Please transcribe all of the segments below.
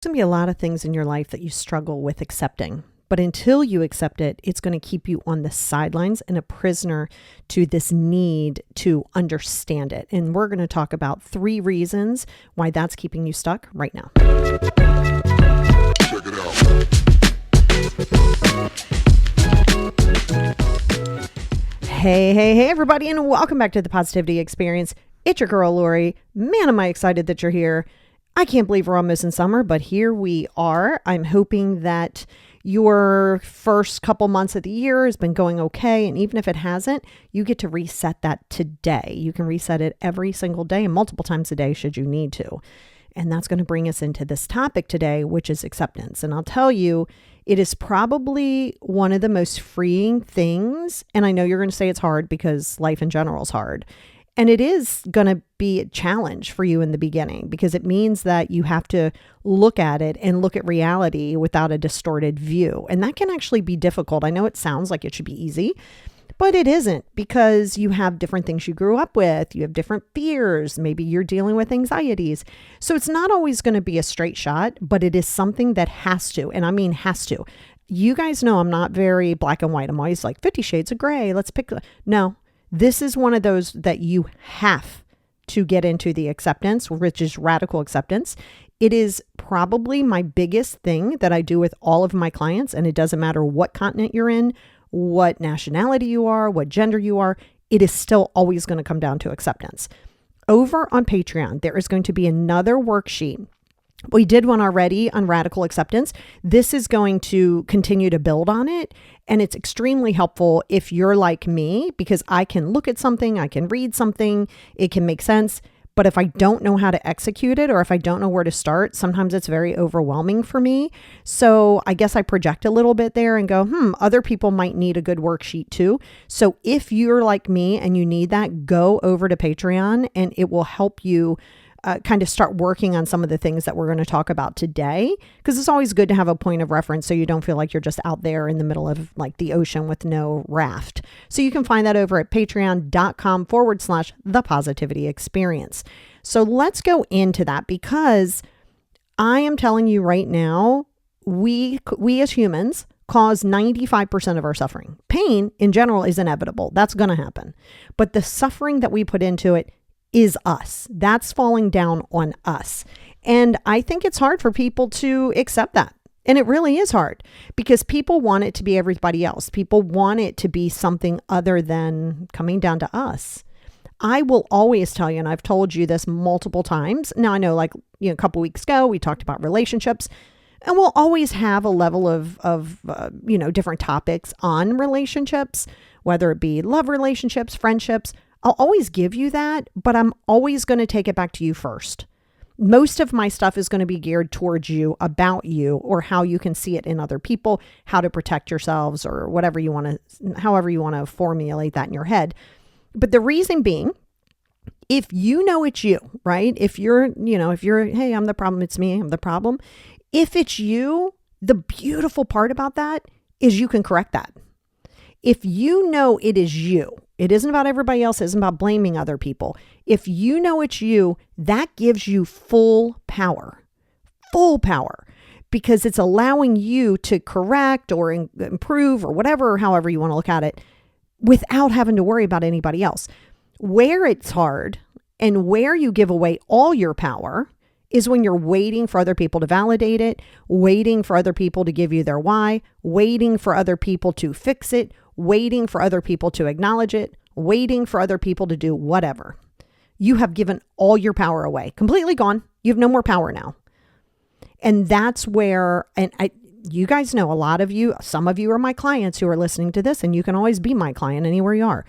going to be a lot of things in your life that you struggle with accepting. But until you accept it, it's going to keep you on the sidelines and a prisoner to this need to understand it. And we're going to talk about 3 reasons why that's keeping you stuck right now. Check it out. Hey, everybody, and welcome back to the Positivity Experience. It's your girl, Lori. Man, am I excited that you're here. I can't believe we're almost in summer, but here we are. I'm hoping that your first couple months of the year has been going okay. And even if it hasn't, you get to reset that today. You can reset it every single day and multiple times a day should you need to. And that's going to bring us into this topic today, which is acceptance. And I'll tell you, it is probably one of the most freeing things. And I know you're going to say it's hard because life in general is hard. And it is going to be a challenge for you in the beginning because it means that you have to look at it and look at reality without a distorted view. And that can actually be difficult. I know it sounds like it should be easy, but it isn't because you have different things you grew up with. You have different fears. Maybe you're dealing with anxieties. So it's not always going to be a straight shot, but it is something that has to, and I mean has to. You guys know I'm not very black and white. I'm always like 50 shades of gray. Let's pick. No. This is one of those that you have to get into the acceptance, which is radical acceptance. It is probably my biggest thing that I do with all of my clients. And it doesn't matter what continent you're in, what nationality you are, what gender you are, it is still always going to come down to acceptance. Over on Patreon, there is going to be another worksheet. We did one already on radical acceptance. This is going to continue to build on it. And it's extremely helpful if you're like me, because I can look at something, I can read something, it can make sense. But if I don't know how to execute it, or if I don't know where to start, sometimes it's very overwhelming for me. So I guess I project a little bit there and go, other people might need a good worksheet too. So if you're like me and you need that, go over to Patreon and it will help you kind of start working on some of the things that we're going to talk about today, because it's always good to have a point of reference so you don't feel like you're just out there in the middle of like the ocean with no raft. So you can find that over at patreon.com/the positivity experience. So let's go into that, because I am telling you right now, we as humans cause 95% of our suffering. Pain in general is inevitable. That's going to happen. But the suffering that we put into it is us. That's falling down on us. And I think it's hard for people to accept that. And it really is hard because people want it to be everybody else. People want it to be something other than coming down to us. I will always tell you, and I've told you this multiple times. Now I know, like, a couple weeks ago, we talked about relationships, and we'll always have a level of different topics on relationships, whether it be love relationships, friendships. I'll always give you that, but I'm always going to take it back to you first. Most of my stuff is going to be geared towards you, about you, or how you can see it in other people, how to protect yourselves, or whatever you want to, however you want to formulate that in your head. But the reason being, if you know it's you, right? If you're, hey, I'm the problem, it's me, I'm the problem. If it's you, the beautiful part about that is you can correct that. If you know it is you, it isn't about everybody else, it isn't about blaming other people. If you know it's you, that gives you full power, because it's allowing you to correct or improve or whatever, however you want to look at it, without having to worry about anybody else. Where it's hard and where you give away all your power is when you're waiting for other people to validate it, waiting for other people to give you their why, waiting for other people to fix it, waiting for other people to acknowledge it, waiting for other people to do whatever. You have given all your power away, completely gone. You have no more power now. And that's where, you guys know, a lot of you, some of you are my clients who are listening to this, and you can always be my client anywhere you are.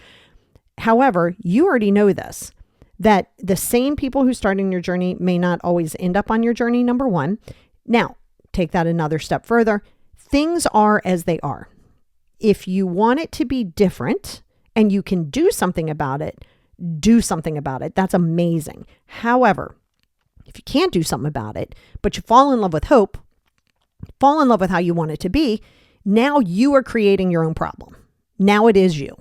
However, you already know this, that the same people who start in your journey may not always end up on your journey, number one. Now, take that another step further. Things are as they are. If you want it to be different and you can do something about it, do something about it. That's amazing. However, if you can't do something about it, but you fall in love with hope, fall in love with how you want it to be, now you are creating your own problem. Now it is you.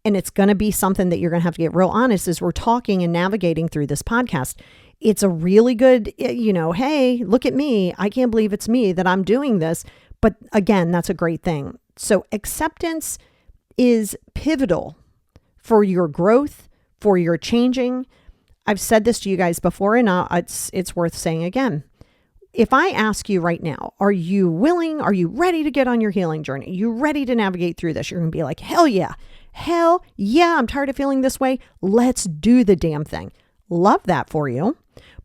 And it's going to be something that you're going to have to get real honest as we're talking and navigating through this podcast. it's a really good, hey, look at me. I can't believe it's me that I'm doing this. But again, that's a great thing. So acceptance is pivotal for your growth, for your changing. I've said this to you guys before, and it's worth saying again. If I ask you right now, are you willing? Are you ready to get on your healing journey? Are you ready to navigate through this? You're going to be like, hell yeah. Hell yeah, I'm tired of feeling this way. Let's do the damn thing. Love that for you.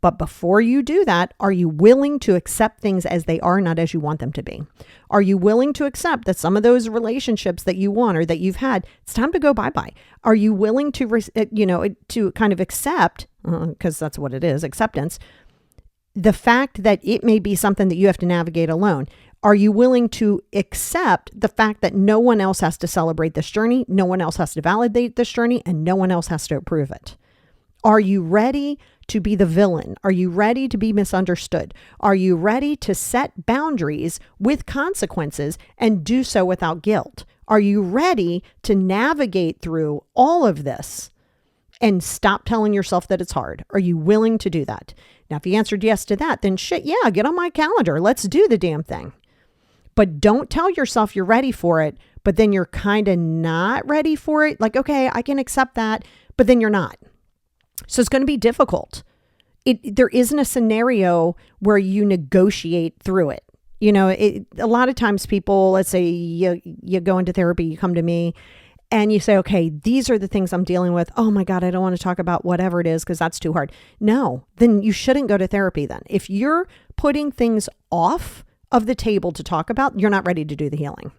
But before you do that, are you willing to accept things as they are, not as you want them to be? Are you willing to accept that some of those relationships that you want or that you've had, it's time to go bye-bye? Are you willing to, to kind of accept, because that's what it is, acceptance, the fact that it may be something that you have to navigate alone? Are you willing to accept the fact that no one else has to celebrate this journey, no one else has to validate this journey, and no one else has to approve it? Are you ready to be the villain? Are you ready to be misunderstood? Are you ready to set boundaries with consequences and do so without guilt? Are you ready to navigate through all of this and stop telling yourself that it's hard? Are you willing to do that? Now, if you answered yes to that, then shit, yeah, get on my calendar. Let's do the damn thing. But don't tell yourself you're ready for it, but then you're kind of not ready for it. Like, okay, I can accept that, but then you're not. So it's going to be difficult. There isn't a scenario where you negotiate through it. A lot of times people, let's say you go into therapy, you come to me and you say, okay, these are the things I'm dealing with. Oh my God, I don't want to talk about whatever it is because that's too hard. No, then you shouldn't go to therapy then. If you're putting things off of the table to talk about, you're not ready to do the healing.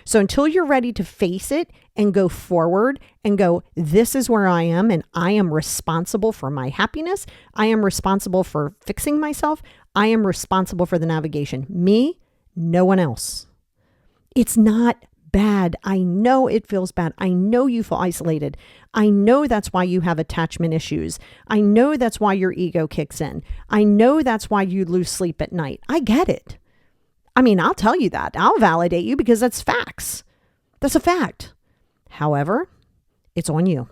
So until you're ready to face it and go forward and go, this is where I am and I am responsible for my happiness. I am responsible for fixing myself. I am responsible for the navigation. Me, no one else. It's not bad. I know it feels bad. I know you feel isolated. I know that's why you have attachment issues. I know that's why your ego kicks in. I know that's why you lose sleep at night. I get it. I mean, I'll tell you that. I'll validate you because that's facts. That's a fact. However, it's on you.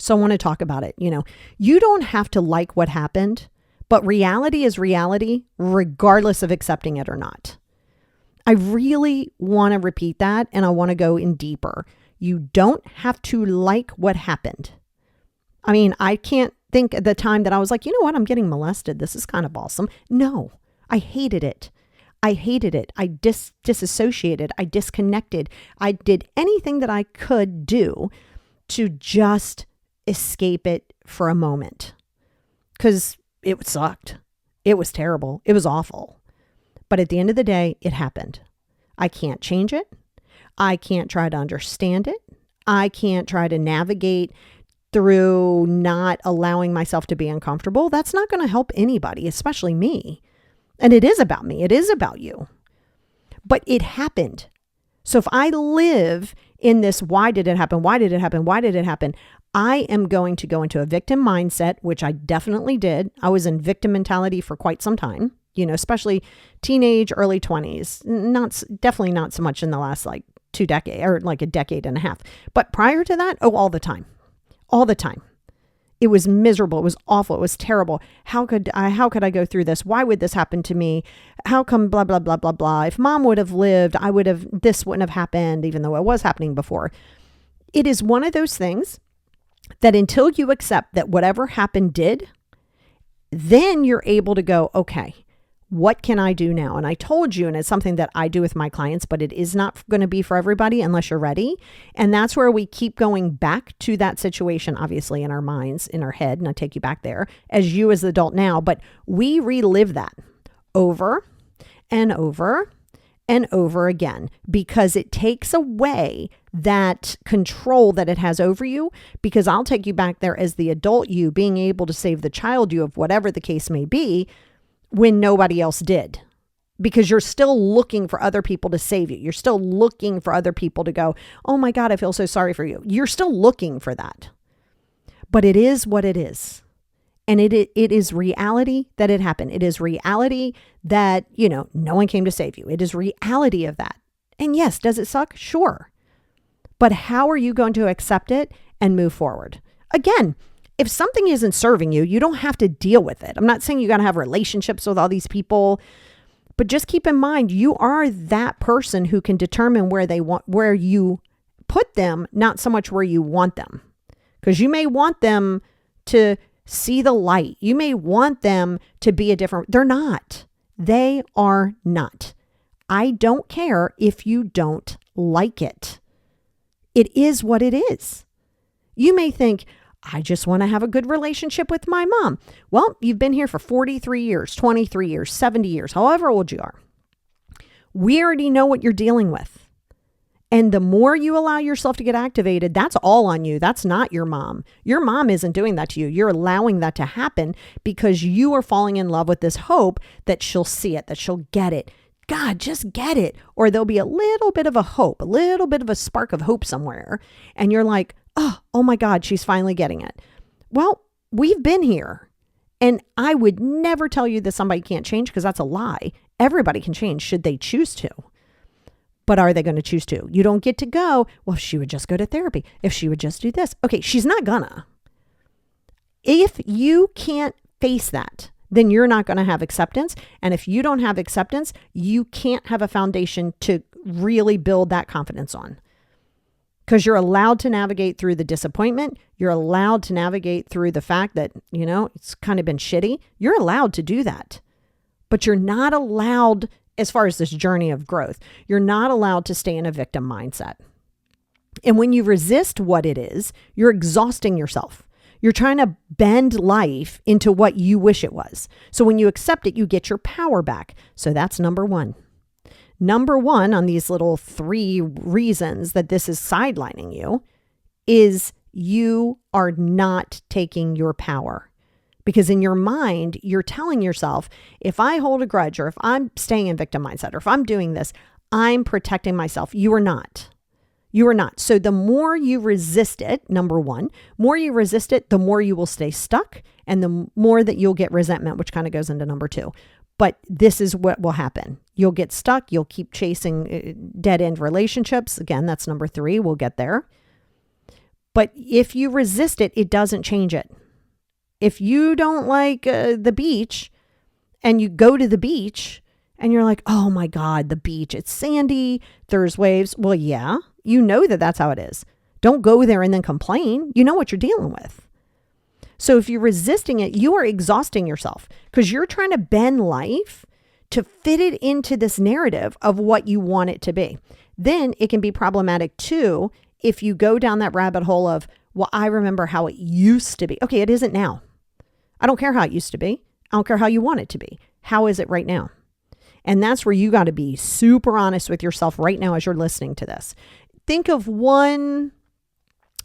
So I want to talk about it. You don't have to like what happened, but reality is reality regardless of accepting it or not. I really want to repeat that, and I want to go in deeper. You don't have to like what happened. I mean, I can't think of the time that I was like, you know what, I'm getting molested. This is kind of awesome. No, I hated it. I hated it. I disassociated. I disconnected. I did anything that I could do to just escape it for a moment because it sucked. It was terrible. It was awful. But at the end of the day, it happened. I can't change it. I can't try to understand it. I can't try to navigate through not allowing myself to be uncomfortable. That's not going to help anybody, especially me. And it is about me. It is about you. But it happened. So if I live in this, why did it happen? Why did it happen? Why did it happen? I am going to go into a victim mindset, which I definitely did. I was in victim mentality for quite some time, especially teenage, early 20s. Definitely not so much in the last 2 decades or a decade and a half. But prior to that, all the time. All the time. It was miserable. It was awful. It was terrible. How could I go through this? Why would this happen to me? How come blah, blah, blah, blah, blah. If mom would have lived, this wouldn't have happened, even though it was happening before. It is one of those things that until you accept that whatever happened did, then you're able to go, okay, what can I do now? And I told you, and it's something that I do with my clients, but it is not going to be for everybody unless you're ready. And that's where we keep going back to that situation, obviously in our minds, in our head. And I take you back there as you as the adult now, but we relive that over and over and over again because it takes away that control that it has over you, because I'll take you back there as the adult you being able to save the child you of whatever the case may be, when nobody else did, because you're still looking for other people to save you. You're still looking for other people to go, oh my God, I feel so sorry for you. You're still looking for that. But it is what it is. And it is reality that it happened. It is reality that, no one came to save you. It is reality of that. And yes, does it suck? Sure. But how are you going to accept it and move forward? Again, if something isn't serving you, you don't have to deal with it. I'm not saying you got to have relationships with all these people, but just keep in mind, you are that person who can determine where you put them, not so much where you want them. Because you may want them to see the light. You may want them to be they're not. They are not. I don't care if you don't like it. It is what it is. You may think, I just want to have a good relationship with my mom. Well, you've been here for 43 years, 23 years, 70 years, however old you are. We already know what you're dealing with. And the more you allow yourself to get activated, that's all on you. That's not your mom. Your mom isn't doing that to you. You're allowing that to happen because you are falling in love with this hope that she'll see it, that she'll get it. God, just get it. Or there'll be a little bit of a hope, a little bit of a spark of hope somewhere. And you're like, oh my God, she's finally getting it. Well, we've been here. And I would never tell you that somebody can't change because that's a lie. Everybody can change should they choose to. But are they going to choose to? You don't get to go, well, if she would just go to therapy, if she would just do this. Okay, she's not gonna. If you can't face that, then you're not going to have acceptance. And if you don't have acceptance, you can't have a foundation to really build that confidence on. Because you're allowed to navigate through the disappointment. You're allowed to navigate through the fact that, it's kind of been shitty. You're allowed to do that. But you're not allowed, as far as this journey of growth, you're not allowed to stay in a victim mindset. And when you resist what it is, you're exhausting yourself. You're trying to bend life into what you wish it was. So when you accept it, you get your power back. So that's number one. Number one on these little 3 reasons that this is sidelining you is you are not taking your power. Because in your mind, you're telling yourself, if I hold a grudge or if I'm staying in victim mindset or if I'm doing this, I'm protecting myself. You are not. You are not. So the more you resist it, number one, more you resist it, the more you will stay stuck and the more that you'll get resentment, which kind of goes into number 2. But this is what will happen. You'll get stuck. You'll keep chasing dead end relationships. Again, that's number 3. We'll get there. But if you resist it, it doesn't change it. If you don't like the beach and you go to the beach and you're like, oh my God, the beach, it's sandy, there's waves. Well, yeah, you know that that's how it is. Don't go there and then complain. You know what you're dealing with. So if you're resisting it, you are exhausting yourself because you're trying to bend life to fit it into this narrative of what you want it to be. Then it can be problematic too if you go down that rabbit hole of, well, I remember how it used to be. Okay, it isn't now. I don't care how it used to be. I don't care how you want it to be. How is it right now? And that's where you got to be super honest with yourself right now as you're listening to this. Think of one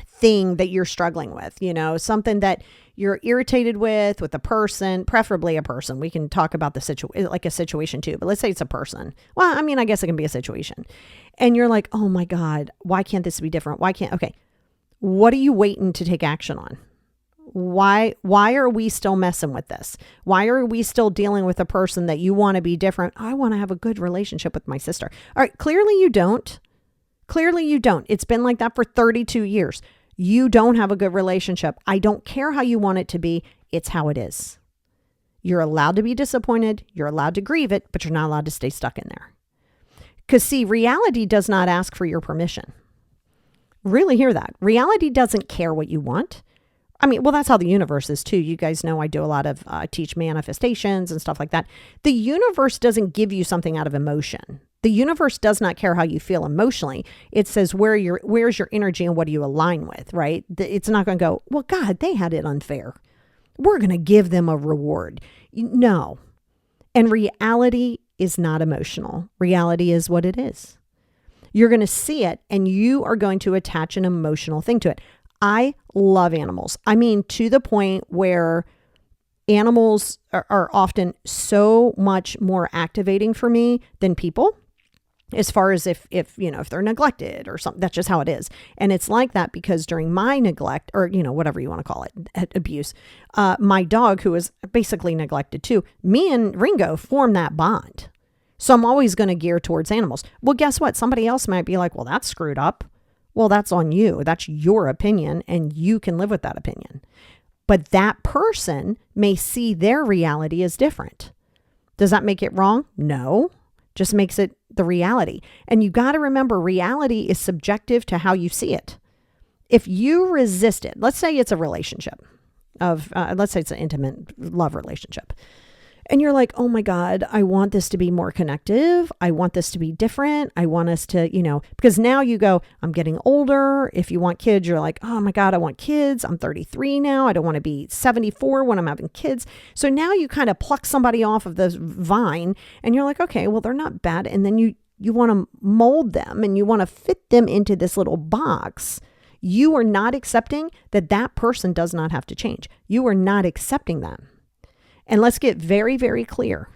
thing that you're struggling with, something that you're irritated with a person, preferably a person. We can talk about the situation, like a situation too, but let's say it's a person. Well, I guess it can be a situation. And you're like, oh my God, why can't this be different? Okay. What are you waiting to take action on? Why are we still messing with this? Why are we still dealing with a person that you want to be different? I want to have a good relationship with my sister. All right. Clearly you don't. It's been like that for 32 years. You don't have a good relationship. I don't care how you want it to be. It's how it is. You're allowed to be disappointed. You're allowed to grieve it, but you're not allowed to stay stuck in there. Because see, reality does not ask for your permission. Really hear that. Reality doesn't care what you want. That's how the universe is too. You guys know I do a lot of teach manifestations and stuff like that. The universe doesn't give you something out of emotion. The universe does not care how you feel emotionally. It says where's your energy and what do you align with, right? It's not going to go, well, God, they had it unfair. We're going to give them a reward. No. And reality is not emotional. Reality is what it is. You're going to see it and you are going to attach an emotional thing to it. I love animals. To the point where animals are often so much more activating for me than people, as far as if they're neglected or something. That's just how it is. And it's like that because during my neglect or, whatever you want to call it, abuse, my dog, who was basically neglected too, me and Ringo formed that bond. So I'm always going to gear towards animals. Well, guess what? Somebody else might be like, well, that's screwed up. Well, that's on you. That's your opinion and you can live with that opinion. But that person may see their reality as different. Does that make it wrong? No, just makes it the reality. And you got to remember, reality is subjective to how you see it. If you resist it, let's say it's a relationship let's say it's an intimate love relationship. And you're like, oh my God, I want this to be more connective. I want this to be different. I want us to, because now you go, I'm getting older. If you want kids, you're like, oh my God, I want kids. I'm 33 now. I don't want to be 74 when I'm having kids. So now you kind of pluck somebody off of the vine and you're like, okay, well, they're not bad. And then you want to mold them and you want to fit them into this little box. You are not accepting that person does not have to change. You are not accepting them. And let's get very, very clear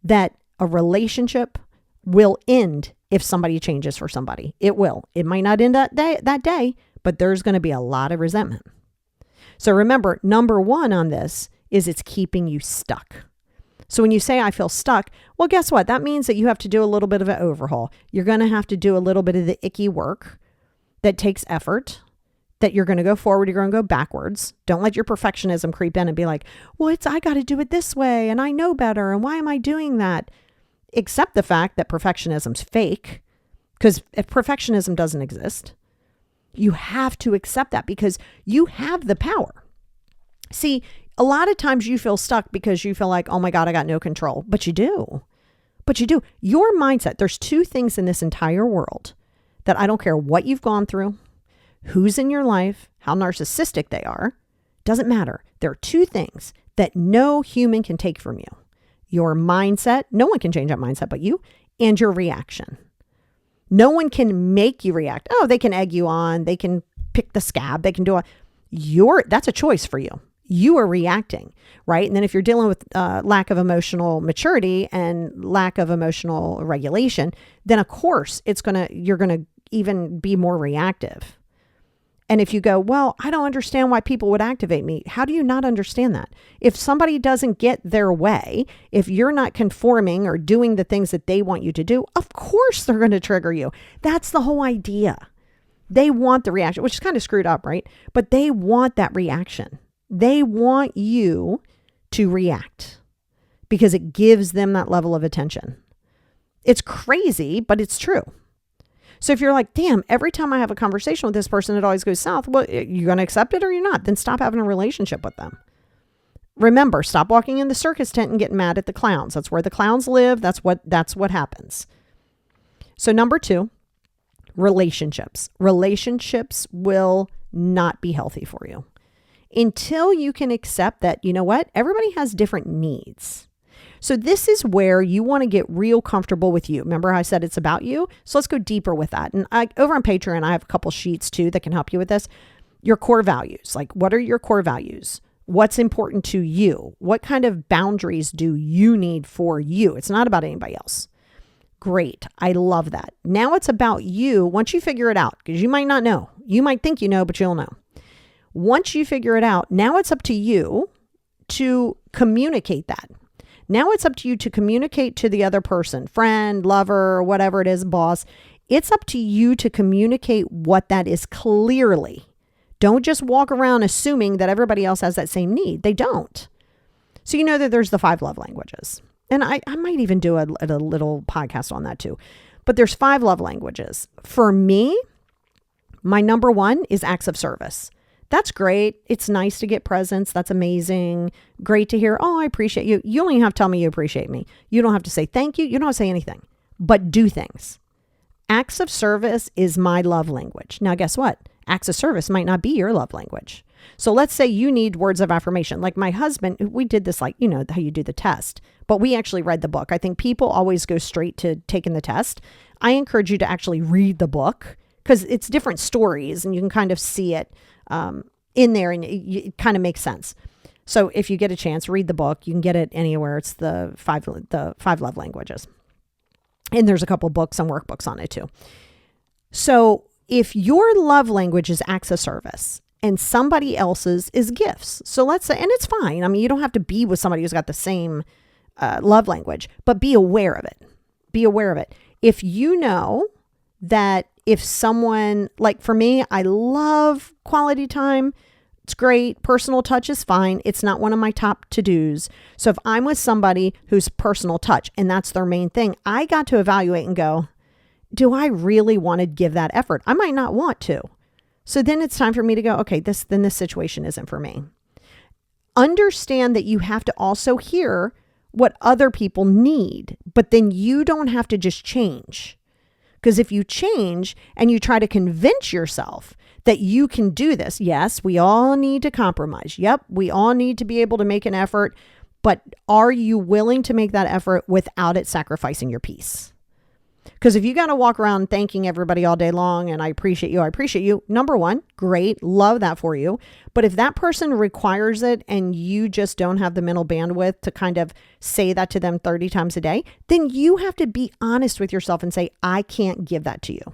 that a relationship will end if somebody changes for somebody. It will. It might not end that day, but there's going to be a lot of resentment. So remember, number one on this is it's keeping you stuck. So when you say, I feel stuck, well, guess what? That means that you have to do a little bit of an overhaul. You're going to have to do a little bit of the icky work that takes effort, that you're going to go forward, you're going to go backwards. Don't let your perfectionism creep in and be like, well, I got to do it this way and I know better. And why am I doing that? Accept the fact that perfectionism's fake, because if perfectionism doesn't exist, you have to accept that because you have the power. See, a lot of times you feel stuck because you feel like, oh my God, I got no control. But you do. Your mindset, there's two things in this entire world that I don't care what you've gone through, who's in your life, how narcissistic they are, doesn't matter. There are two things that no human can take from you. Your mindset, no one can change that mindset but you, and your reaction. No one can make you react. Oh, they can egg you on, they can pick the scab, they can do that's a choice for you. You are reacting, right? And then if you're dealing with lack of emotional maturity and lack of emotional regulation, then of course you're going to even be more reactive. And if you go, well, I don't understand why people would activate me. How do you not understand that? If somebody doesn't get their way, if you're not conforming or doing the things that they want you to do, of course they're going to trigger you. That's the whole idea. They want the reaction, which is kind of screwed up, right? But they want that reaction. They want you to react because it gives them that level of attention. It's crazy, but it's true. So if you're like, damn, every time I have a conversation with this person, it always goes south. Well, you're going to accept it or you're not. Then stop having a relationship with them. Remember, stop walking in the circus tent and getting mad at the clowns. That's where the clowns live. That's what happens. So number 2, relationships. Relationships will not be healthy for you until you can accept that, you know what? Everybody has different needs. So this is where you want to get real comfortable with you. Remember how I said it's about you? So let's go deeper with that. And over on Patreon, I have a couple sheets too that can help you with this. Your core values. Like, what are your core values? What's important to you? What kind of boundaries do you need for you? It's not about anybody else. Great. I love that. Now it's about you once you figure it out, because you might not know. You might think you know, but you'll know. Once you figure it out, now it's up to you to communicate that. Now it's up to you to communicate to the other person, friend, lover, whatever it is, boss. It's up to you to communicate what that is clearly. Don't just walk around assuming that everybody else has that same need. They don't. So you know that there's the 5 love languages. And I might even do a little podcast on that too. But there's 5 love languages. For me, my number 1 is acts of service. That's great. It's nice to get presents. That's amazing. Great to hear. Oh, I appreciate you. You don't even have to tell me you appreciate me. You don't have to say thank you. You don't have to say anything, but do things. Acts of service is my love language. Now, guess what? Acts of service might not be your love language. So let's say you need words of affirmation. Like my husband, we did this, like, you know, how you do the test, but we actually read the book. I think people always go straight to taking the test. I encourage you to actually read the book because it's different stories and you can kind of see it in there and it kind of makes sense. So if you get a chance, read the book. You can get it anywhere. It's the five love languages. And there's a couple books and workbooks on it too. So if your love language is acts of service and somebody else's is gifts. So let's say, and it's fine. I mean, you don't have to be with somebody who's got the same love language, but be aware of it. Be aware of it. If you know that if someone, like for me, I love quality time. It's great. Personal touch is fine. It's not one of my top to-dos. So if I'm with somebody who's personal touch and that's their main thing, I got to evaluate and go, do I really want to give that effort? I might not want to. So then it's time for me to go, okay, this situation isn't for me. Understand that you have to also hear what other people need, but then you don't have to just change. Because if you change and you try to convince yourself that you can do this, yes, we all need to compromise. Yep, we all need to be able to make an effort, but are you willing to make that effort without it sacrificing your peace? Because if you got to walk around thanking everybody all day long and I appreciate you, number one, great, love that for you. But if that person requires it and you just don't have the mental bandwidth to kind of say that to them 30 times a day, then you have to be honest with yourself and say, I can't give that to you.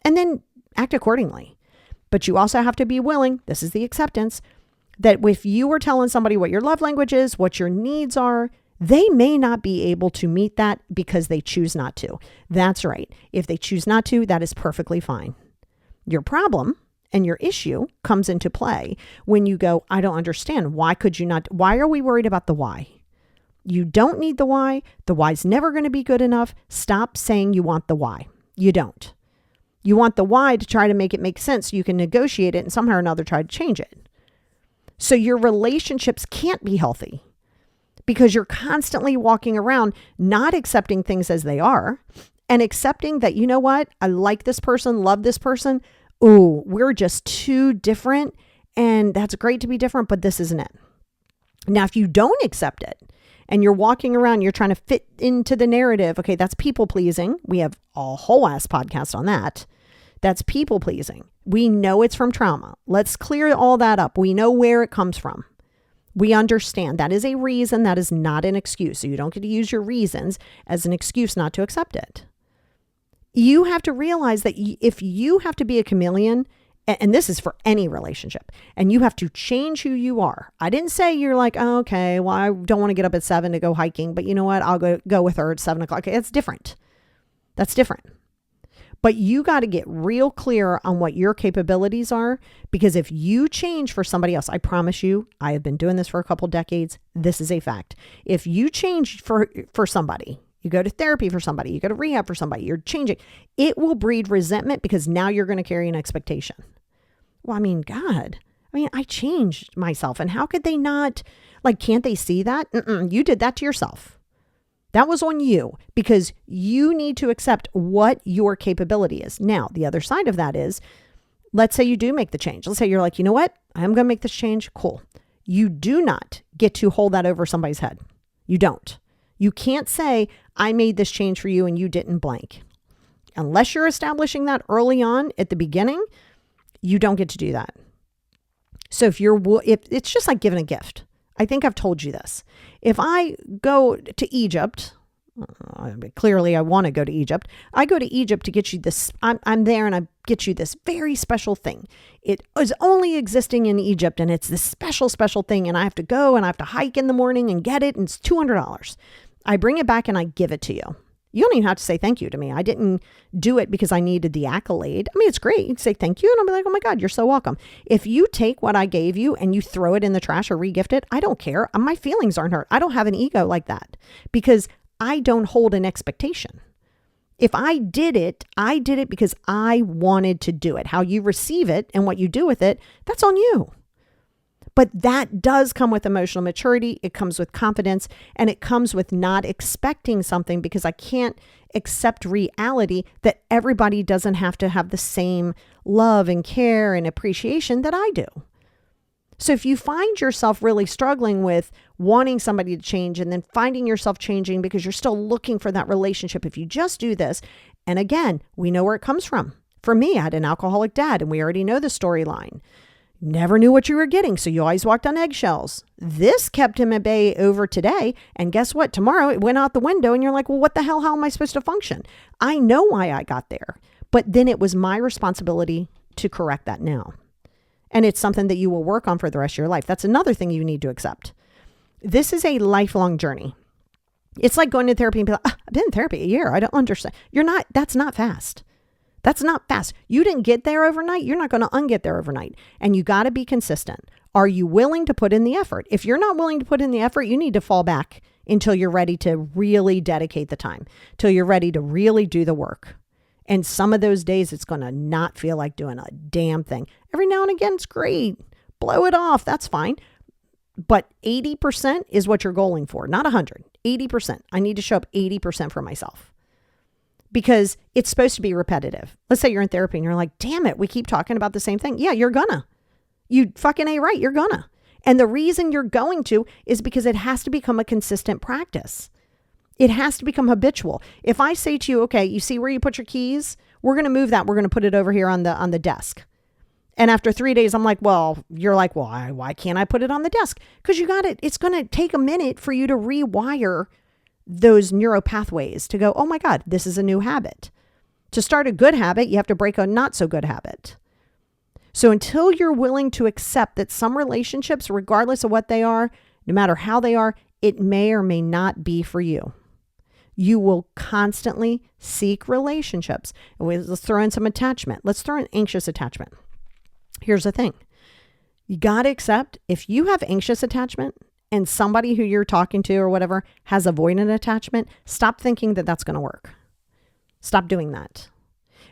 And then act accordingly. But you also have to be willing, this is the acceptance, that if you were telling somebody what your love language is, what your needs are, they may not be able to meet that because they choose not to. That's right. If they choose not to, that is perfectly fine. Your problem and your issue comes into play when you go, I don't understand. Why could you not? Why are we worried about the why? You don't need the why. The why's never going to be good enough. Stop saying you want the why. You don't. You want the why to try to make it make sense so you can negotiate it and somehow or another try to change it. So your relationships can't be healthy, because you're constantly walking around not accepting things as they are and accepting that, you know what, I like this person, love this person. Ooh, we're just too different and that's great to be different, but this isn't it. Now, if you don't accept it and you're walking around, you're trying to fit into the narrative, okay, that's people pleasing. We have a whole ass podcast on that. That's people pleasing. We know it's from trauma. Let's clear all that up. We know where it comes from. We understand that is a reason, that is not an excuse. So you don't get to use your reasons as an excuse not to accept it. You have to realize that if you have to be a chameleon, and this is for any relationship, and you have to change who you are. I didn't say you're like, oh, okay, well, I don't want to get up at 7 to go hiking, but you know what? I'll go with her at 7 o'clock. Okay, that's different. That's different. But you got to get real clear on what your capabilities are, because if you change for somebody else, I promise you, I have been doing this for a couple decades. This is a fact. If you change for somebody, you go to therapy for somebody, you go to rehab for somebody, you're changing, it will breed resentment because now you're going to carry an expectation. Well, I mean, God, I changed myself, and how could they not, can't they see that? You did that to yourself. That was on you, because you need to accept what your capability is. Now, the other side of that is, let's say you do make the change. Let's say you're like, you know what? I'm going to make this change. Cool. You do not get to hold that over somebody's head. You don't. You can't say, I made this change for you and you didn't blank. Unless you're establishing that early on at the beginning, you don't get to do that. So if it's just like giving a gift. I think I've told you this. If I go to Egypt, clearly I want to go to Egypt. I go to Egypt to get you this. I'm there and I get you this very special thing. It is only existing in Egypt and it's this special thing. And I have to go and I have to hike in the morning and get it. And it's $200. I bring it back and I give it to you. You don't even have to say thank you to me. I didn't do it because I needed the accolade. It's great. You say thank you and I'll be like, oh my God, you're so welcome. If you take what I gave you and you throw it in the trash or regift it, I don't care. My feelings aren't hurt. I don't have an ego like that because I don't hold an expectation. If I did it because I wanted to do it. How you receive it and what you do with it, that's on you. But that does come with emotional maturity. It comes with confidence, and it comes with not expecting something, because I can't accept reality that everybody doesn't have to have the same love and care and appreciation that I do. So if you find yourself really struggling with wanting somebody to change and then finding yourself changing because you're still looking for that relationship, if you just do this, and again, we know where it comes from. For me, I had an alcoholic dad, and we already know the storyline. Never knew what you were getting, so you always walked on eggshells. This kept him at bay over today, and guess what? Tomorrow it went out the window, and you're like, well, what the hell? How am I supposed to function? I know why I got there, but then it was my responsibility to correct that now. And it's something that you will work on for the rest of your life. That's another thing you need to accept. This is a lifelong journey. It's like going to therapy and be like, I've been in therapy a year. I don't understand. That's not fast. That's not fast. You didn't get there overnight. You're not going to unget there overnight. And you got to be consistent. Are you willing to put in the effort? If you're not willing to put in the effort, you need to fall back until you're ready to really dedicate the time, till you're ready to really do the work. And some of those days, it's going to not feel like doing a damn thing. Every now and again, it's great. Blow it off. That's fine. But 80% is what you're goaling for, not 100, 80%. I need to show up 80% for myself because it's supposed to be repetitive. Let's say you're in therapy and you're like, damn it, we keep talking about the same thing. Yeah, you're gonna. You fucking ain't right. You're gonna. And the reason you're going to is because it has to become a consistent practice. It has to become habitual. If I say to you, okay, you see where you put your keys? We're going to move that. We're going to put it over here on the desk. And after 3 days, I'm like, well, you're like, well, why can't I put it on the desk? Because you got it. It's going to take a minute for you to rewire those neural pathways to go, oh my God, this is a new habit. To start a good habit, you have to break a not so good habit. So until you're willing to accept that some relationships, regardless of what they are, no matter how they are, it may or may not be for you. You will constantly seek relationships. Let's throw in some attachment. Let's throw in anxious attachment. Here's the thing. You got to accept if you have anxious attachment and somebody who you're talking to or whatever has avoidant attachment, stop thinking that that's going to work. Stop doing that.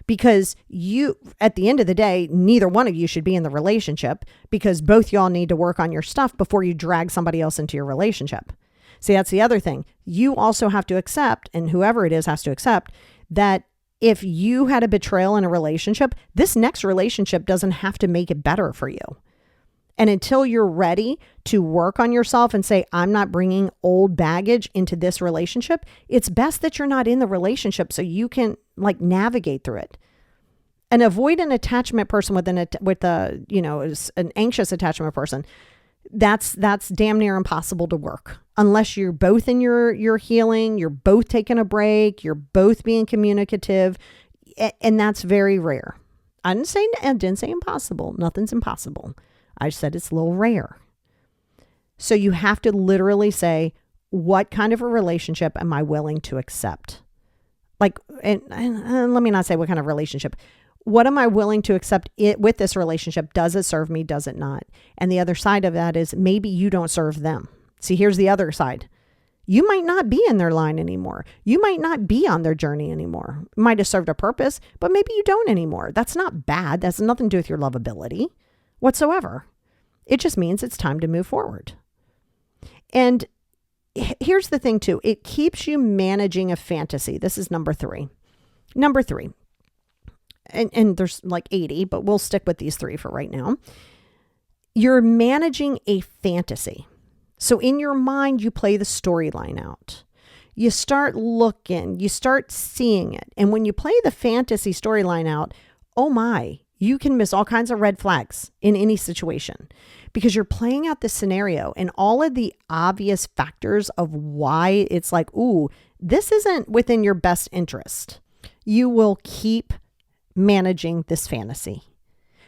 Because you, at the end of the day, neither one of you should be in the relationship because both y'all need to work on your stuff before you drag somebody else into your relationship. See, that's the other thing. You also have to accept, and whoever it is has to accept, that if you had a betrayal in a relationship, this next relationship doesn't have to make it better for you. And until you're ready to work on yourself and say, I'm not bringing old baggage into this relationship, it's best that you're not in the relationship so you can navigate through it. An avoidant attachment person with an anxious attachment person, that's damn near impossible to work unless you're both in your healing, you're both taking a break, you're both being communicative, and that's very rare. I didn't say impossible. Nothing's impossible. I said it's a little rare. So you have to literally say, what kind of a relationship am I willing to accept? And let me not say what kind of relationship. What am I willing to accept with this relationship? Does it serve me? Does it not? And the other side of that is maybe you don't serve them. See, here's the other side. You might not be in their line anymore. You might not be on their journey anymore. It might have served a purpose, but maybe you don't anymore. That's not bad. That's nothing to do with your lovability whatsoever. It just means it's time to move forward. And here's the thing too. It keeps you managing a fantasy. This is number 3. Number 3. And there's 80, but we'll stick with these 3 for right now. You're managing a fantasy. So in your mind, you play the storyline out. You start looking, you start seeing it. And when you play the fantasy storyline out, oh my, you can miss all kinds of red flags in any situation because you're playing out this scenario and all of the obvious factors of why it's like, ooh, this isn't within your best interest. You will keep managing this fantasy.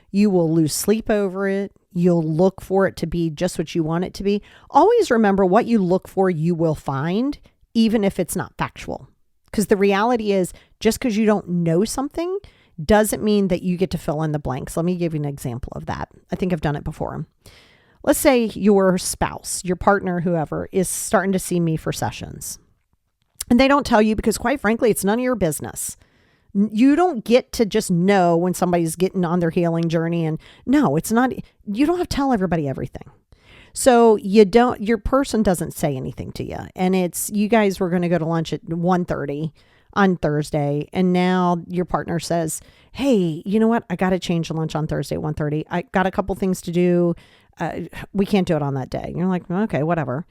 You will lose sleep over it. You'll look for it to be just what you want it to be. Always remember what you look for, you will find, even if it's not factual. Because the reality is just because you don't know something doesn't mean that you get to fill in the blanks. Let me give you an example of that. I think I've done it before. Let's say your spouse, your partner, whoever, is starting to see me for sessions. And they don't tell you because quite frankly, it's none of your business. You don't get to just know when somebody's getting on their healing journey. And no, it's not, you don't have to tell everybody everything. So your person doesn't say anything to you. And you guys were going to go to lunch at 1:30 on Thursday. And now your partner says, hey, you know what? I got to change the lunch on Thursday at 1:30. I got a couple things to do. We can't do it on that day. And you're like, okay, whatever.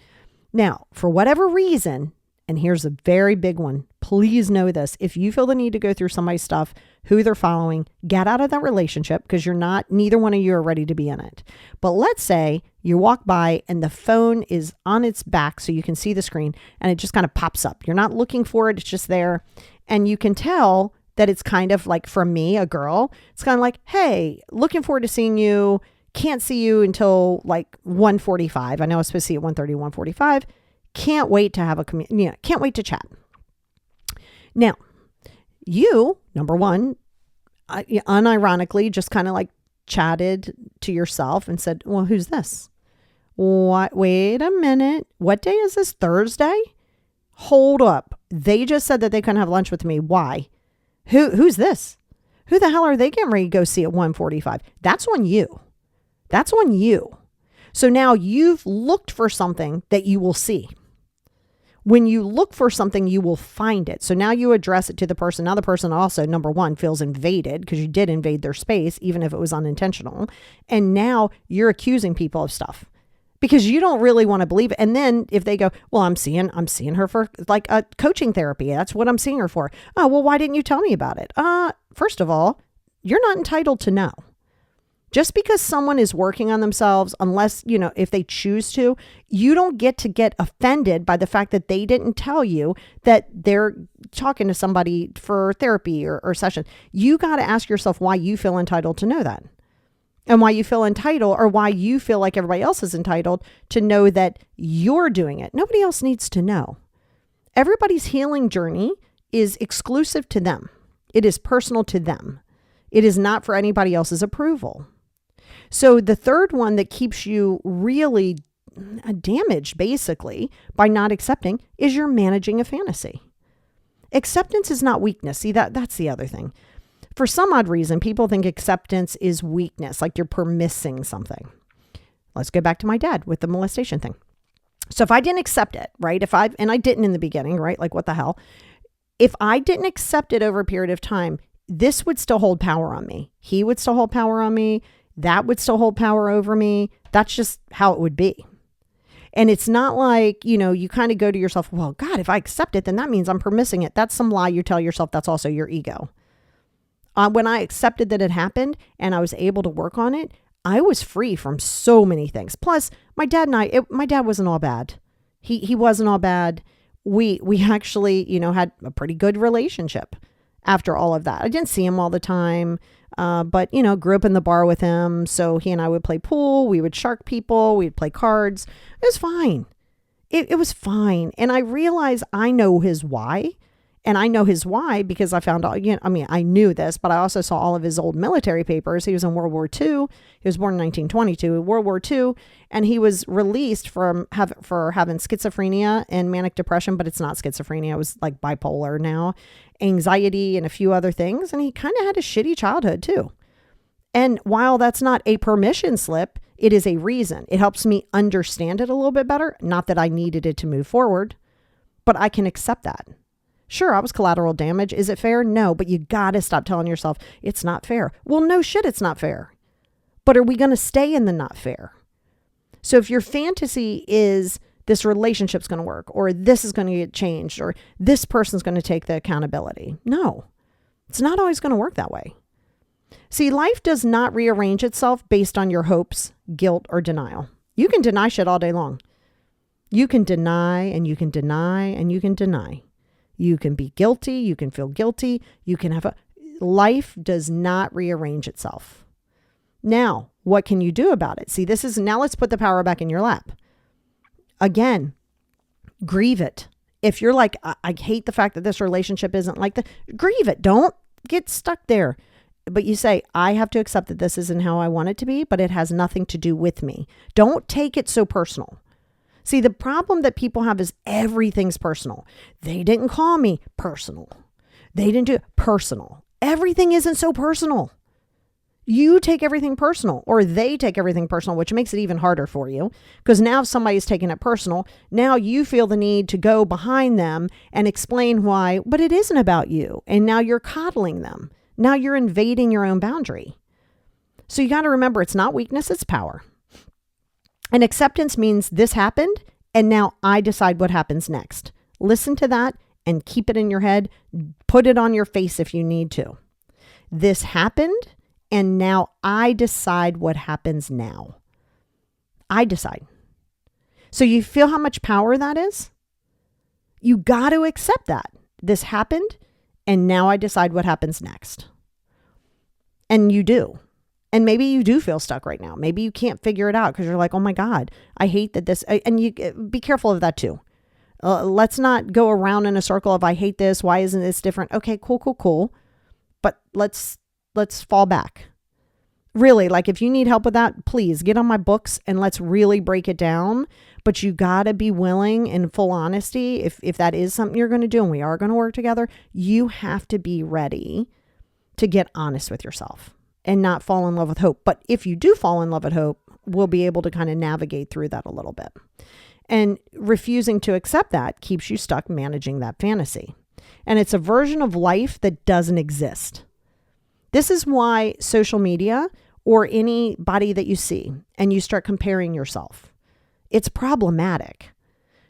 Now, for whatever reason, and here's a very big one. Please know this. If you feel the need to go through somebody's stuff, who they're following, get out of that relationship because neither one of you are ready to be in it. But let's say you walk by and the phone is on its back so you can see the screen and it just kind of pops up. You're not looking for it. It's just there. And you can tell that it's kind of like, from me, a girl, it's kind of like, hey, looking forward to seeing you. Can't see you until 1:45. I know I was supposed to see you at 1:30, 1:45. Can't wait to can't wait to chat. Now, you, number one, unironically just kind of like chatted to yourself and said, well, who's this? What? Wait a minute. What day is this? Thursday? Hold up. They just said that they couldn't have lunch with me. Why? Who's this? Who the hell are they getting ready to go see at 1:45? That's on you. That's on you. So now you've looked for something that you will see. When you look for something, you will find it. So now you address it to the person. Now the person also, number one, feels invaded because you did invade their space, even if it was unintentional. And now you're accusing people of stuff because you don't really want to believe it. And then if they go, well, I'm seeing her for like a coaching therapy. That's what I'm seeing her for. Oh, well, why didn't you tell me about it? First of all, you're not entitled to know. Just because someone is working on themselves, unless, if they choose to, you don't get offended by the fact that they didn't tell you that they're talking to somebody for therapy or session. You got to ask yourself why you feel entitled to know that. And why you feel entitled, or why you feel like everybody else is entitled to know that you're doing it. Nobody else needs to know. Everybody's healing journey is exclusive to them. It is personal to them. It is not for anybody else's approval. So the third one that keeps you really damaged, basically, by not accepting is you're managing a fantasy. Acceptance is not weakness. See, that's the other thing. For some odd reason, people think acceptance is weakness, like you're permissing something. Let's go back to my dad with the molestation thing. So if I didn't accept it, right? And I didn't in the beginning, right? Like what the hell? If I didn't accept it over a period of time, this would still hold power on me. He would still hold power on me. That would still hold power over me. That's just how it would be. And it's not like, you kind of go to yourself, well, God, if I accept it, then that means I'm permissing it. That's some lie you tell yourself. That's also your ego. When I accepted that it happened and I was able to work on it, I was free from so many things. Plus, my dad wasn't all bad. He wasn't all bad. We actually, had a pretty good relationship after all of that. I didn't see him all the time. But, grew up in the bar with him. So he and I would play pool. We would shark people. We'd play cards. It was fine. It was fine. And I realized I know his why. And I know his why because I found out, I knew this, but I also saw all of his old military papers. He was in World War II. He was born in 1922, World War II. And he was released for having schizophrenia and manic depression, but it's not schizophrenia. It was like bipolar now, anxiety and a few other things. And he kind of had a shitty childhood too. And while that's not a permission slip, it is a reason. It helps me understand it a little bit better. Not that I needed it to move forward, but I can accept that. Sure, I was collateral damage. Is it fair? No, but you got to stop telling yourself it's not fair. Well, no shit, it's not fair. But are we going to stay in the not fair? So if your fantasy is this relationship's going to work, or this is going to get changed, or this person's going to take the accountability. No, it's not always going to work that way. See, life does not rearrange itself based on your hopes, guilt, or denial. You can deny shit all day long. You can deny and you can deny and you can deny. You can be guilty. You can feel guilty. You can have life does not rearrange itself. Now, what can you do about it? See, now let's put the power back in your lap. Again, grieve it. If you're like, I hate the fact that this relationship isn't like that, grieve it. Don't get stuck there. But you say, I have to accept that this isn't how I want it to be, but it has nothing to do with me. Don't take it so personal. See, the problem that people have is everything's personal. They didn't call me personal. They didn't do it personal. Everything isn't so personal. You take everything personal, or they take everything personal, which makes it even harder for you. Because now if somebody's taking it personal, now you feel the need to go behind them and explain why, but it isn't about you. And now you're coddling them. Now you're invading your own boundary. So you got to remember, it's not weakness, it's power. And acceptance means this happened, and now I decide what happens next. Listen to that and keep it in your head. Put it on your face if you need to. This happened, and now I decide what happens now. I decide. So you feel how much power that is? You got to accept that. This happened, and now I decide what happens next. And you do. And maybe you do feel stuck right now. Maybe you can't figure it out because you're like, oh my God, I hate that this, and you be careful of that too. Let's not go around in a circle of, I hate this. Why isn't this different? Okay, cool. But let's let's fall back. Really, like if you need help with that, please get on my books and let's really break it down. But you got to be willing, in full honesty, if that is something you're going to do and we are going to work together, you have to be ready to get honest with yourself and not fall in love with hope. But if you do fall in love with hope, we'll be able to kind of navigate through that a little bit. And refusing to accept that keeps you stuck managing that fantasy. And it's a version of life that doesn't exist. This is why social media or anybody that you see and you start comparing yourself, it's problematic.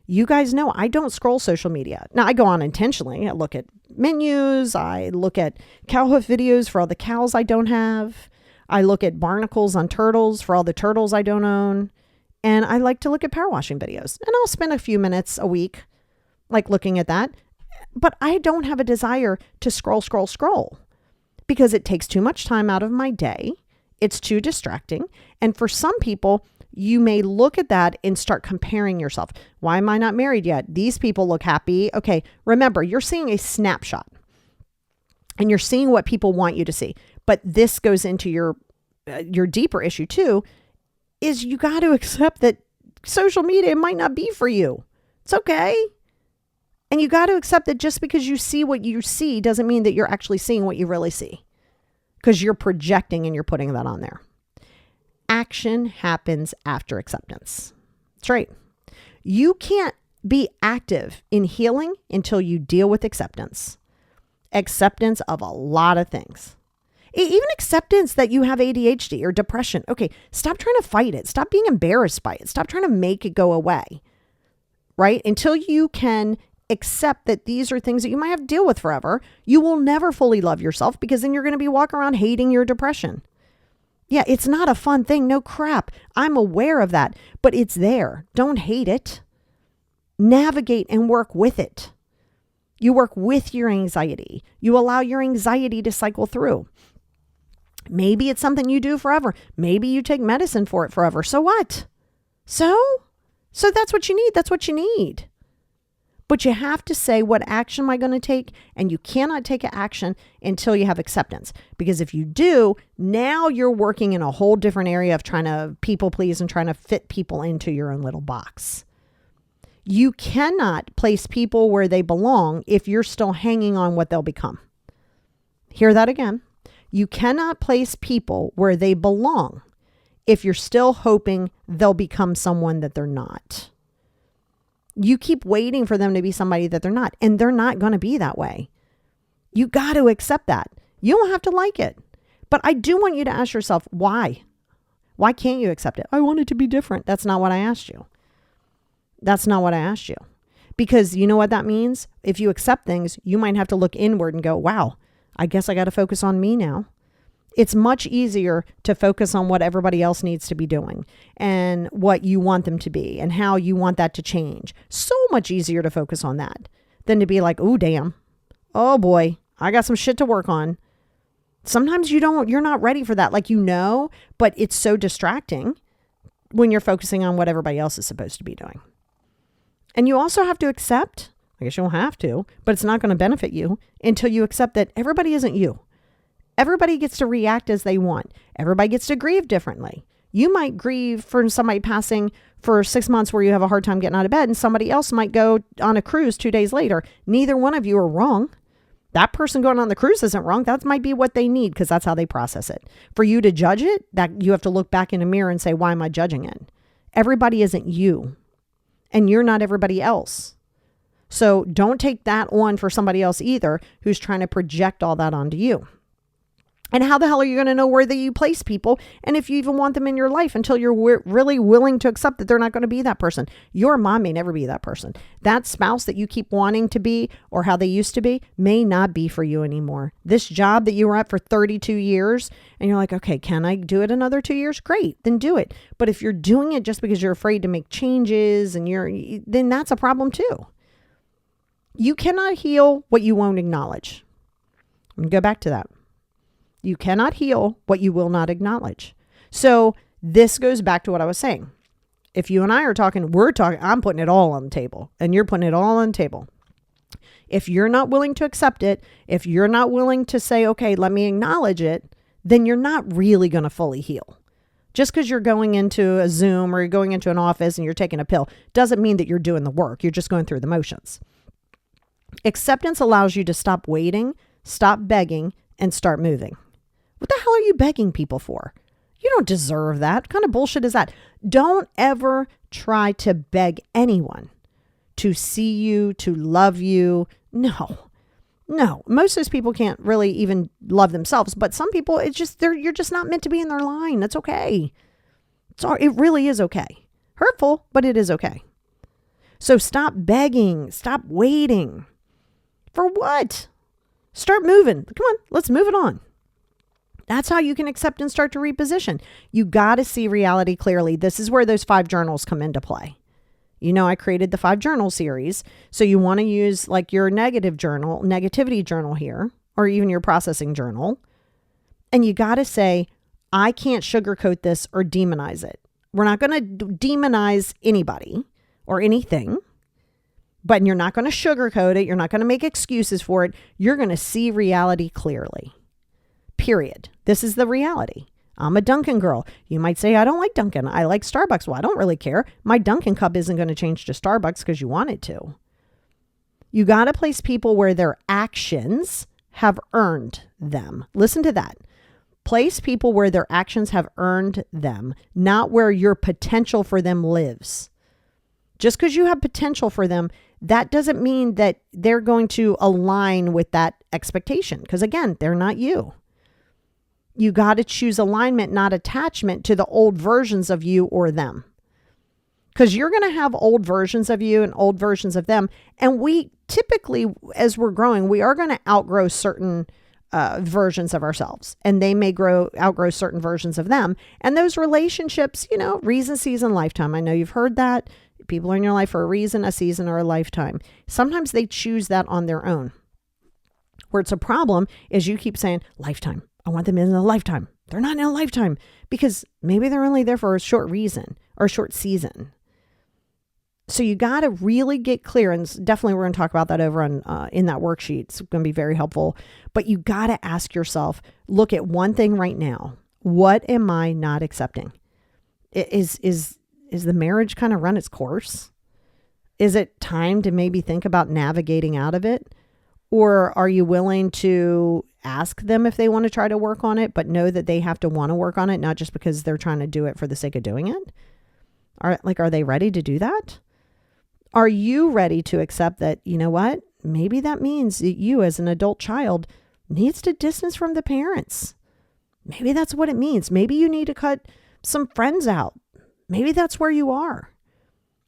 You guys know I don't scroll social media. Now I go on intentionally. I look at menus. I look at cow hoof videos for all the cows I don't have. I look at barnacles on turtles for all the turtles I don't own. And I like to look at power washing videos. And I'll spend a few minutes a week like looking at that. But I don't have a desire to scroll because it takes too much time out of my day. It's too distracting. And for some people, you may look at that and start comparing yourself. Why am I not married yet? These people look happy. Okay, remember, you're seeing a snapshot and you're seeing what people want you to see. But this goes into your deeper issue too, is you got to accept that social media might not be for you. It's okay. And you got to accept that just because you see what you see doesn't mean that you're actually seeing what you really see, because you're projecting and you're putting that on there. Action happens after acceptance. That's right. You can't be active in healing until you deal with acceptance. Acceptance of a lot of things. Even acceptance that you have ADHD or depression. Okay, stop trying to fight it. Stop being embarrassed by it. Stop trying to make it go away. Right? Until you can accept that these are things that you might have to deal with forever, you will never fully love yourself, because then you're going to be walking around hating your depression. Yeah, it's not a fun thing. No crap. I'm aware of that, but it's there. Don't hate it. Navigate and work with it. You work with your anxiety. You allow your anxiety to cycle through. Maybe it's something you do forever. Maybe you take medicine for it forever. So what? So that's what you need. That's what you need. But you have to say, what action am I going to take? And you cannot take an action until you have acceptance. Because if you do, now you're working in a whole different area of trying to people please and trying to fit people into your own little box. You cannot place people where they belong if you're still hanging on what they'll become. Hear that again. You cannot place people where they belong if you're still hoping they'll become someone that they're not. You keep waiting for them to be somebody that they're not, and they're not going to be that way. You got to accept that. You don't have to like it. But I do want you to ask yourself, why? Why can't you accept it? I want it to be different. That's not what I asked you. That's not what I asked you. Because you know what that means? If you accept things, you might have to look inward and go, wow, I guess I got to focus on me now. It's much easier to focus on what everybody else needs to be doing and what you want them to be and how you want that to change. So much easier to focus on that than to be like, oh, damn. Oh boy, I got some shit to work on. Sometimes you're not ready for that. Like, but it's so distracting when you're focusing on what everybody else is supposed to be doing. And you also have to accept, I guess you don't have to, but it's not going to benefit you until you accept that everybody isn't you. Everybody gets to react as they want. Everybody gets to grieve differently. You might grieve for somebody passing for 6 months where you have a hard time getting out of bed, and somebody else might go on a cruise 2 days later. Neither one of you are wrong. That person going on the cruise isn't wrong. That might be what they need because that's how they process it. For you to judge it, that you have to look back in a mirror and say, why am I judging it? Everybody isn't you, and you're not everybody else. So don't take that on for somebody else either who's trying to project all that onto you. And how the hell are you going to know where you place people and if you even want them in your life until you're really willing to accept that they're not going to be that person? Your mom may never be that person. That spouse that you keep wanting to be or how they used to be may not be for you anymore. This job that you were at for 32 years and you're like, okay, can I do it another 2 years? Great, then do it. But if you're doing it just because you're afraid to make changes then that's a problem too. You cannot heal what you won't acknowledge. I'm going to go back to that. You cannot heal what you will not acknowledge. So this goes back to what I was saying. If you and I are talking, I'm putting it all on the table and you're putting it all on the table. If you're not willing to accept it, if you're not willing to say, okay, let me acknowledge it, then you're not really going to fully heal. Just because you're going into a Zoom or you're going into an office and you're taking a pill doesn't mean that you're doing the work. You're just going through the motions. Acceptance allows you to stop waiting, stop begging, and start moving. What the hell are you begging people for? You don't deserve that. What kind of bullshit is that? Don't ever try to beg anyone to see you, to love you. No. Most of those people can't really even love themselves, but some people, you're just not meant to be in their line. That's okay. It really is okay. Hurtful, but it is okay. So stop begging, stop waiting. For what? Start moving. Come on, let's move it on. That's how you can accept and start to reposition. You got to see reality clearly. This is where those 5 journals come into play. I created the 5 journal series. So you want to use like your negativity journal here, or even your processing journal. And you got to say, I can't sugarcoat this or demonize it. We're not going to demonize anybody or anything, but you're not going to sugarcoat it. You're not going to make excuses for it. You're going to see reality clearly. Period. This is the reality. I'm a Dunkin' girl. You might say, I don't like Dunkin'. I like Starbucks. Well, I don't really care. My Dunkin' cup isn't going to change to Starbucks because you want it to. You got to place people where their actions have earned them. Listen to that. Place people where their actions have earned them, not where your potential for them lives. Just because you have potential for them, that doesn't mean that they're going to align with that expectation. Because again, they're not you. You got to choose alignment, not attachment to the old versions of you or them. Because you're going to have old versions of you and old versions of them. And we typically, as we're growing, we are going to outgrow certain versions of ourselves. And they may outgrow certain versions of them. And those relationships, reason, season, lifetime. I know you've heard that. People are in your life for a reason, a season, or a lifetime. Sometimes they choose that on their own. Where it's a problem is you keep saying, lifetime. I want them in a lifetime. They're not in a lifetime because maybe they're only there for a short reason or a short season. So you got to really get clear. And definitely we're going to talk about that over on in that worksheet. It's going to be very helpful. But you got to ask yourself, look at one thing right now. What am I not accepting? Is the marriage kind of run its course? Is it time to maybe think about navigating out of it? Or are you willing to ask them if they want to try to work on it, but know that they have to want to work on it, not just because they're trying to do it for the sake of doing it? Are they ready to do that? Are you ready to accept that, you know what? Maybe that means that you as an adult child needs to distance from the parents. Maybe that's what it means. Maybe you need to cut some friends out. Maybe that's where you are.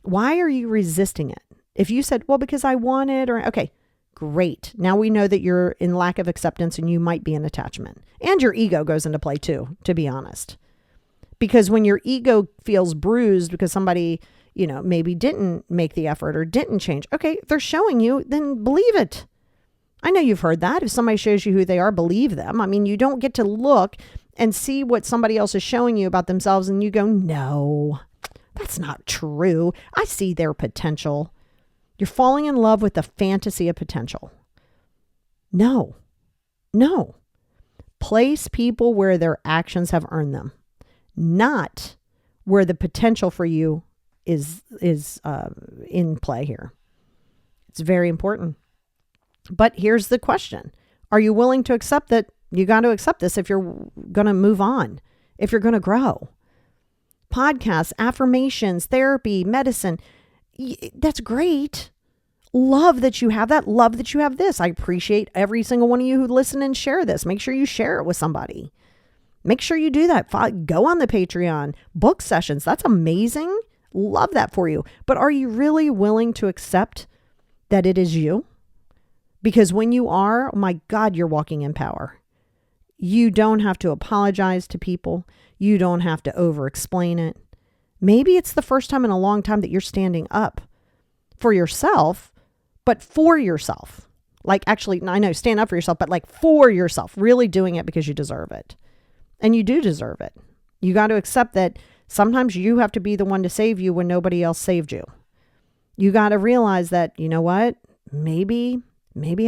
Why are you resisting it? If you said, well, because I want it, or okay, great. Now we know that you're in lack of acceptance and you might be in attachment. And your ego goes into play too, to be honest. Because when your ego feels bruised because somebody, maybe didn't make the effort or didn't change. Okay, if they're showing you, then believe it. I know you've heard that. If somebody shows you who they are, believe them. I mean, you don't get to look and see what somebody else is showing you about themselves and you go, no, that's not true. I see their potential. You're falling in love with the fantasy of potential. No. Place people where their actions have earned them, not where the potential for you is in play here. It's very important. But here's the question. Are you willing to accept that you got to accept this if you're going to move on, if you're going to grow? Podcasts, affirmations, therapy, medicine. That's great. Love that you have that. Love that you have this. I appreciate every single one of you who listen and share this. Make sure you share it with somebody. Make sure you do that. Go on the Patreon, book sessions. That's amazing. Love that for you. But are you really willing to accept that it is you? Because when you are, oh my God, you're walking in power. You don't have to apologize to people. You don't have to over-explain it. Maybe it's the first time in a long time that you're standing up for yourself, but for yourself. Like actually, I know, stand up for yourself, but like for yourself, really doing it because you deserve it. And you do deserve it. You got to accept that sometimes you have to be the one to save you when nobody else saved you. You got to realize that, you know what? Maybe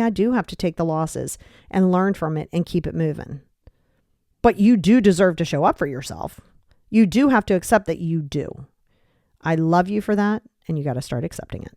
I do have to take the losses and learn from it and keep it moving. But you do deserve to show up for yourself. You do have to accept that you do. I love you for that, and you got to start accepting it.